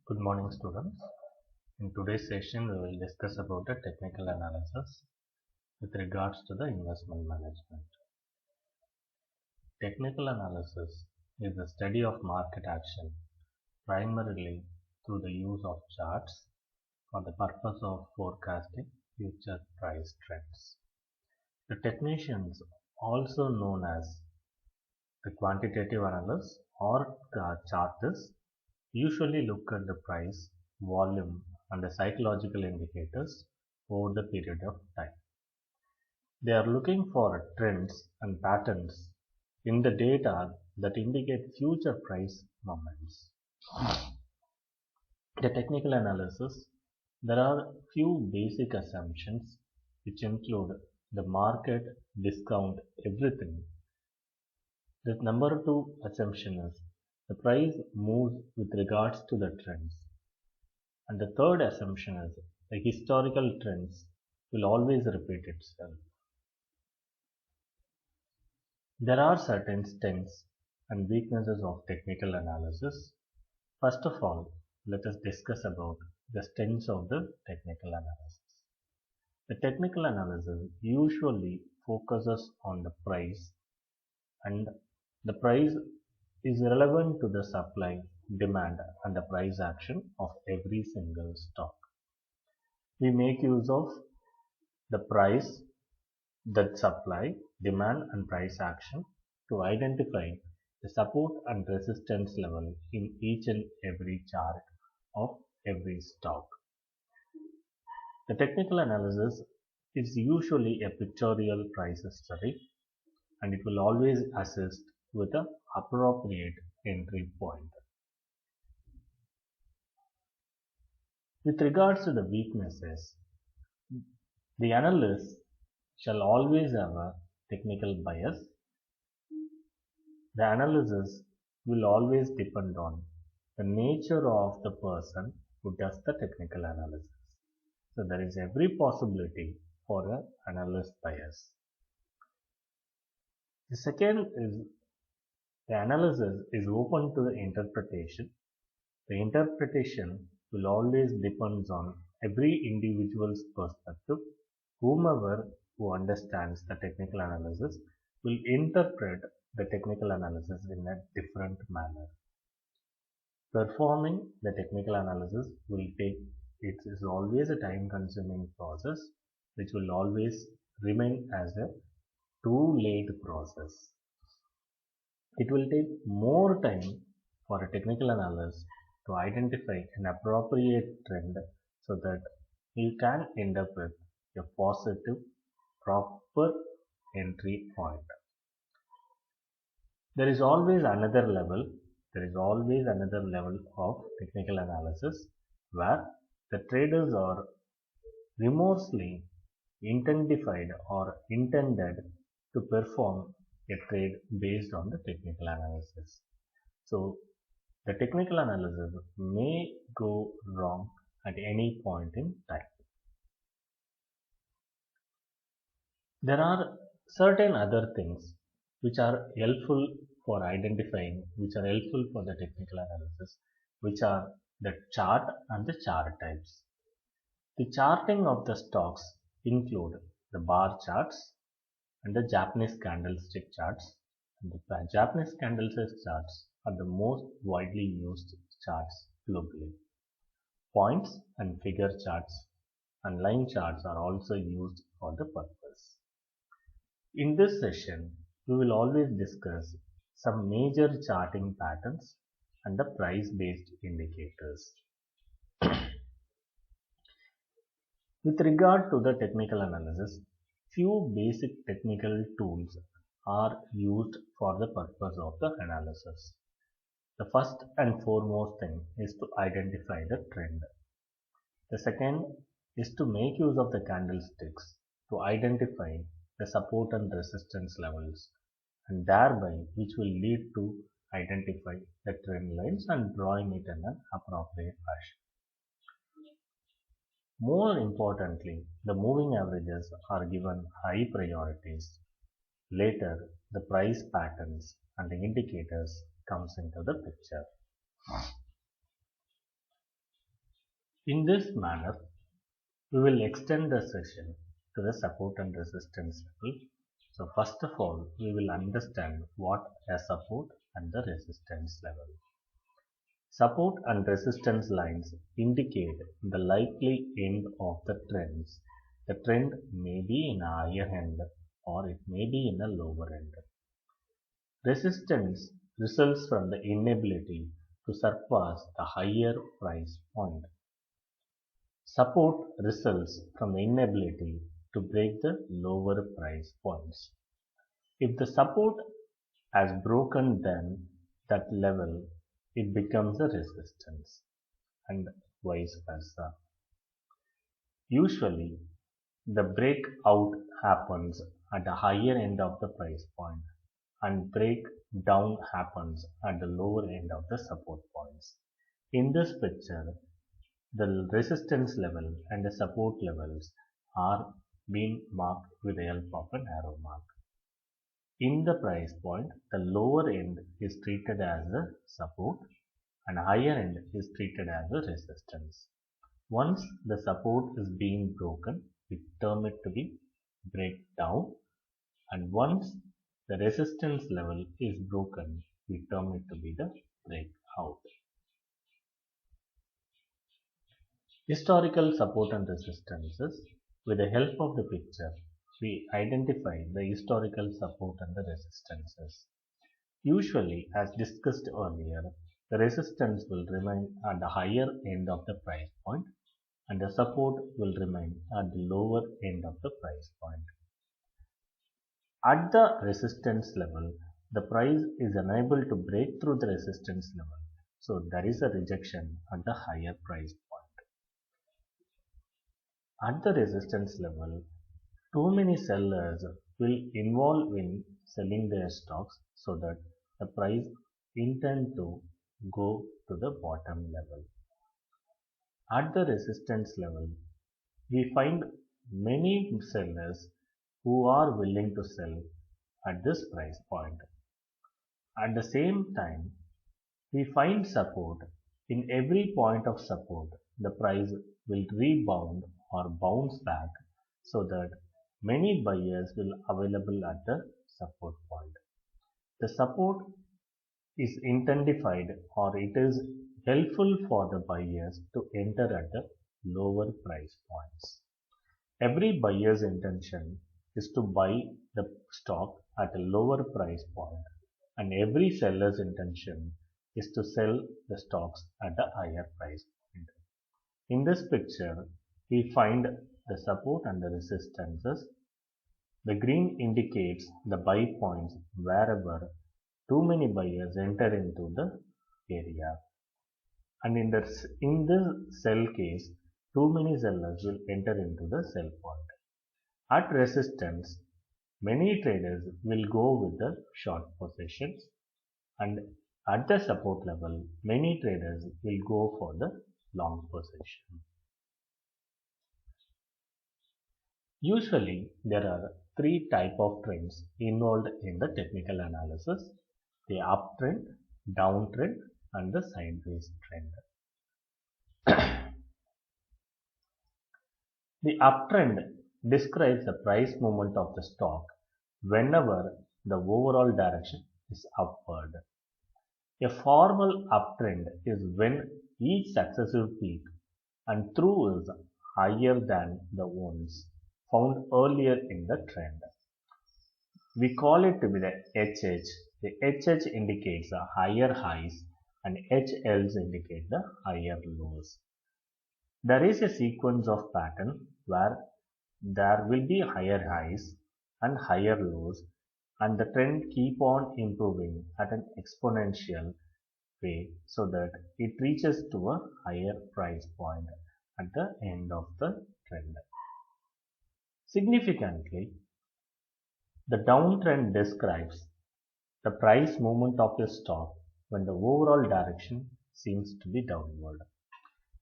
Good morning, students. In today's session, we will discuss about the technical analysis with regards to the investment management. Technical analysis is the study of market action primarily through the use of charts for the purpose of forecasting future price trends. The technicians, also known as the quantitative analysts or the chartists, usually look at the price, volume, and the psychological indicators over the period of time. They are looking for trends and patterns in the data that indicate future price movements. The technical analysis, there are few basic assumptions which include the market, discount, everything. The number 2 assumption is the price moves with regards to the trends. And the third assumption is the historical trends will always repeat itself. There are certain strengths and weaknesses of technical analysis. First of all, let us discuss about the strengths of the technical analysis. The technical analysis usually focuses on the price, and the price is relevant to the supply, demand, and the price action of every single stock. We make use of the price, that supply, demand, and price action to identify the support and resistance level in each and every chart of every stock. The technical analysis is usually a pictorial price study, and it will always assist with an appropriate entry point. With regards to the weaknesses, the analyst shall always have a technical bias. The analysis will always depend on the nature of the person who does the technical analysis. So there is every possibility for an analyst bias. The second is the analysis is open to the interpretation. The interpretation will always depend on every individual's perspective. Whomever who understands the technical analysis will interpret the technical analysis in a different manner. Performing the technical analysis will take, it is always a time consuming process which will always remain as a too late process. It will take more time for a technical analyst to identify an appropriate trend so that you can end up with a positive, proper entry point. There is always another level of technical analysis where the traders are remorselessly intendified or intended to perform a trade based on the technical analysis. So the technical analysis may go wrong at any point in time. There are certain other things which are helpful for identifying, which are helpful for the technical analysis, which are the chart and the chart types. The charting of the stocks include the bar charts and the Japanese candlestick charts. And the Japanese candlestick charts are the most widely used charts globally. Points and figure charts and line charts are also used for the purpose. In this session, we will always discuss some major charting patterns and the price-based indicators. With regard to the technical analysis, few basic technical tools are used for the purpose of the analysis. The first and foremost thing is to identify the trend. The second is to make use of the candlesticks to identify the support and resistance levels, and thereby which will lead to identify the trend lines and drawing it in an appropriate fashion. More importantly, the moving averages are given high priorities. Later, the price patterns and the indicators comes into the picture. In this manner, we will extend the session to the support and resistance level. So first of all, we will understand what a support and the resistance level. Support and resistance lines indicate the likely end of the trends. The trend may be in a higher end or it may be in a lower end. Resistance results from the inability to surpass the higher price point. Support results from the inability to break the lower price points. If the support has broken then that level, it becomes a resistance and vice versa. Usually, the breakout happens at the higher end of the price point and breakdown happens at the lower end of the support points. In this picture, the resistance level and the support levels are being marked with the help of an arrow mark. In the price point, the lower end is treated as a support and higher end is treated as a resistance. Once the support is being broken, we term it to be breakdown, and once the resistance level is broken, we term it to be the breakout. Historical support and resistances. With the help of the picture, we identify the historical support and the resistances. Usually, as discussed earlier, the resistance will remain at the higher end of the price point and the support will remain at the lower end of the price point. At the resistance level, the price is unable to break through the resistance level, so there is a rejection at the higher price point. At the resistance level, too many sellers will involve in selling their stocks so that the price intend to go to the bottom level. At the resistance level, we find many sellers who are willing to sell at this price point. At the same time, we find support. In every point of support, the price will rebound or bounce back so that many buyers will available at the support point. The support is intensified or it is helpful for the buyers to enter at the lower price points. Every buyer's intention is to buy the stock at a lower price point and every seller's intention is to sell the stocks at a higher price point. In this picture, we find the support and the resistances. The green indicates the buy points wherever too many buyers enter into the area. And in this sell case, too many sellers will enter into the sell point. At resistance, many traders will go with the short positions, and at the support level, many traders will go for the long position. Usually, there are three types of trends involved in the technical analysis: the uptrend, downtrend, and the sideways trend. The uptrend describes the price movement of the stock whenever the overall direction is upward. A formal uptrend is when each successive peak and through is higher than the ones found earlier in the trend. We call it to be the HH. The HH indicates the higher highs and HLs indicate the higher lows. There is a sequence of pattern where there will be higher highs and higher lows and the trend keep on improving at an exponential way so that it reaches to a higher price point at the end of the trend. Significantly, the downtrend describes the price movement of a stock when the overall direction seems to be downward.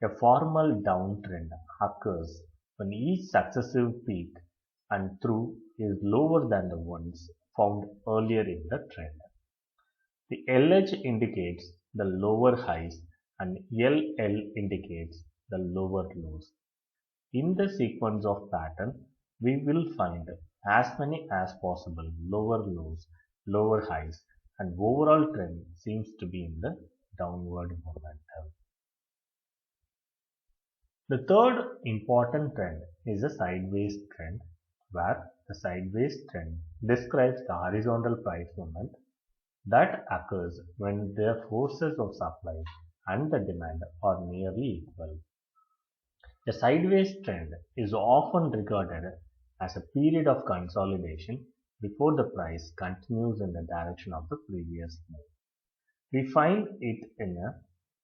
A formal downtrend occurs when each successive peak and through is lower than the ones found earlier in the trend. The LH indicates the lower highs and LL indicates the lower lows. In the sequence of pattern, we will find as many as possible lower lows, lower highs, and overall trend seems to be in the downward momentum. The third important trend is a sideways trend, where the sideways trend describes the horizontal price movement that occurs when the forces of supply and the demand are nearly equal. A sideways trend is often regarded as a period of consolidation before the price continues in the direction of the previous move. We find it in a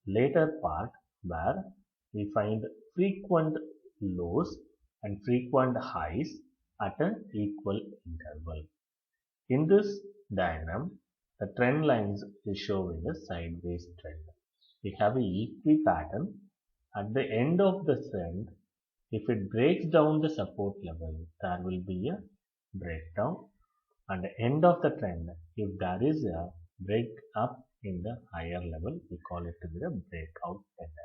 later part where we find frequent lows and frequent highs at an equal interval. In this diagram, the trend lines is showing a sideways trend. We have a equi pattern. At the end of the trend, if it breaks down the support level, there will be a breakdown. At the end of the trend, if there is a break up in the higher level, we call it to be a breakout trend.